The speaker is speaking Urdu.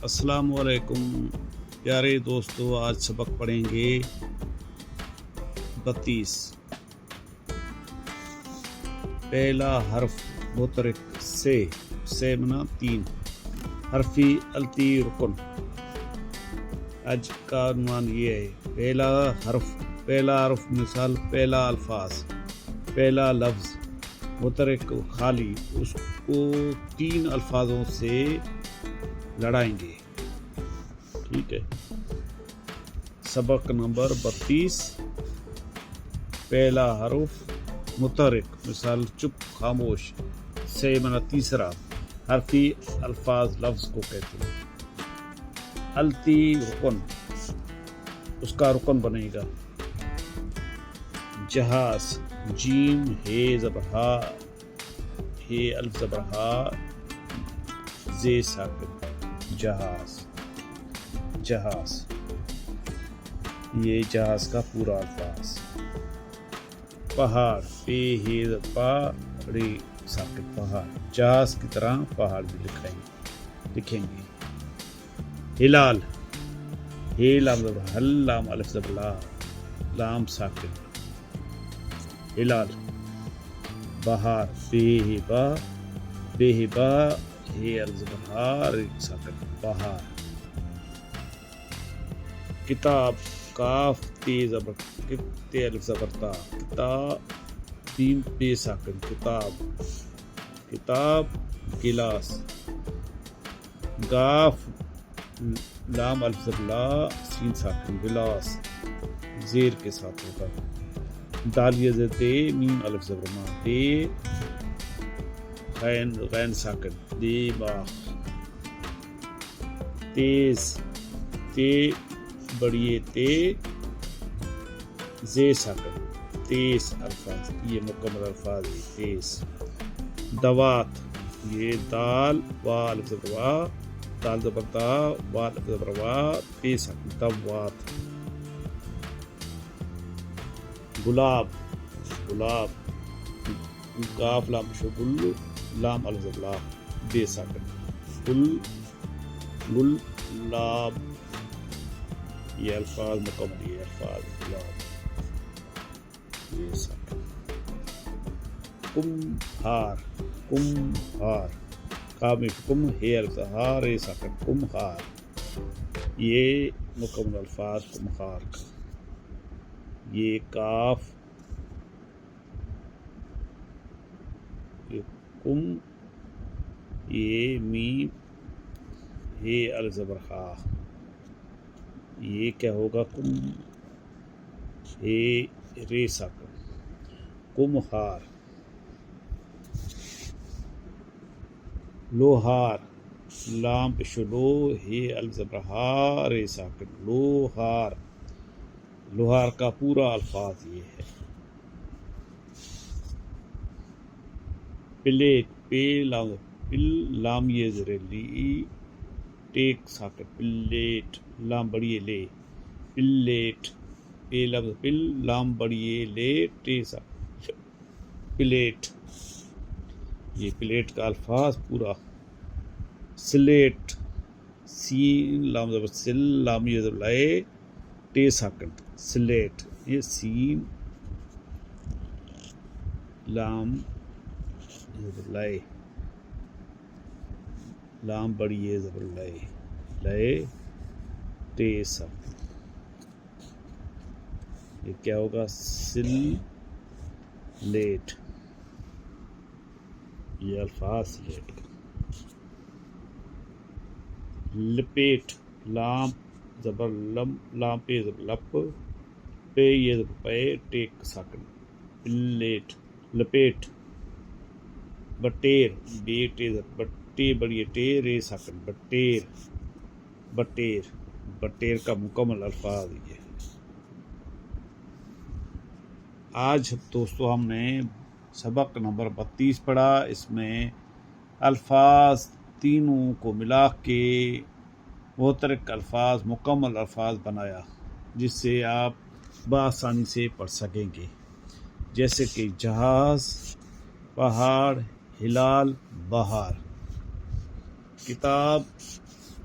السلام علیکم پیارے دوستو، آج سبق پڑھیں گے 32۔ پہلا حرف متحرک سے منا 3 حرفی التی رکن۔ آج کا عنوان یہ ہے پہلا حرف مثال پہلا الفاظ، پہلا لفظ متحرک خالی، اس کو 3 الفاظوں سے لڑائیں گے۔ ٹھیک ہے، سبق نمبر 32۔ پہلا حرف متحرک مثال چپ، خاموش، سے منا تیسرا حرفی الفاظ لفظ کو کہتے ہیں۔ التی رکن، اس کا رکن بنے گا جہاز، جیم ہے زبر ہا، ہے الف زبر ہا، زے ساکن، جہاز، یہ جہاز کا پورا الفاظ۔ پہاڑ، پے ہے پا ری ساکن، پہاڑ، جہاز کی طرح پہاڑ بھی لکھیں گے۔ ہلال، ہے لام زبر حل، لام الف زبر لا، لام ساکن، ہلال۔ بہار، بے ہے با، ہے الف زبر ہا، ری ساکن، بہار۔ کتاب، کاف تے زبر تے الف زبر تا، کتاب، تین پے ساکن، کتاب، گلاس۔ گاف، لام الف زبر لا، سین ساکن، گلاس، زیر کے ساتھ ہوگا۔ دالیہ زدے، میم الف زبر ما، دے، غین ساکن، دماغ۔ تیز، تے بڑیے تے، زے ساکن، تیز الفاظ، یہ مکمل الفاظ ہے، تیز۔ دوات، یہ دال، وا الف زبر وا، دال زبر دا، وا الف زبر وا، تے ساکن، دوات۔ گلاب، گاف لام شگل، لام الف زبر لا، بے ساکن، گلاب، یہ الفاظ مکمل، یہ الفاظ گلاب، یہ ساکن۔ کمہار، کم ہے الف ہا، رے ساکن، کمہار، یہ مکمل الفاظ کمہار کا۔ یہ کاف، یہ کم، یہ میم، ہے الف زبر ہا، یہ کیا ہوگا، کم ہے رے ساکن، کمہار۔ لوہار، لام پشلو، ہے الف زبر ہا، رے ساکن، لوہار، لوہار کا پورا الفاظ یہ ہے۔ پلیٹ، پے لام پل، لام یہ زر لی، ٹیک ساکن، پلیٹ، لام بڑی لے، پلیٹ، پے لفظ پل، لام بڑی لے، ٹے ساکن، پلیٹ، یہ پلیٹ کا الفاظ پورا۔ سلیٹ، سین لام زبر سل، لام یہ زبر لائے، ٹے ساکن، سلیٹ، یہ سین لام زبر لائے، لام بڑی یہ زبر لائے، ٹے ساکن، یہ کیا ہوگا، سل لیٹ، یہ الفاظ سلیٹ کا۔ لپیٹ، لام زبر لم، لام پہ زبر لپ، پہ یہ زبر پے، ٹیک ساکن، پلیٹ، لپیٹ۔ بٹیر، بے ٹے زبر بٹے بڑی ٹے، رے ساکن، بٹیر کا مکمل الفاظ یہ ہے۔ آج دوستو ہم نے سبق نمبر 32 پڑھا، اس میں الفاظ تینوں کو ملا کے متحرک الفاظ، مکمل الفاظ بنایا، جس سے آپ بآسانی سے پڑھ سکیں گے، جیسے کہ جہاز، پہاڑ، ہلال، بہار۔ کتاب،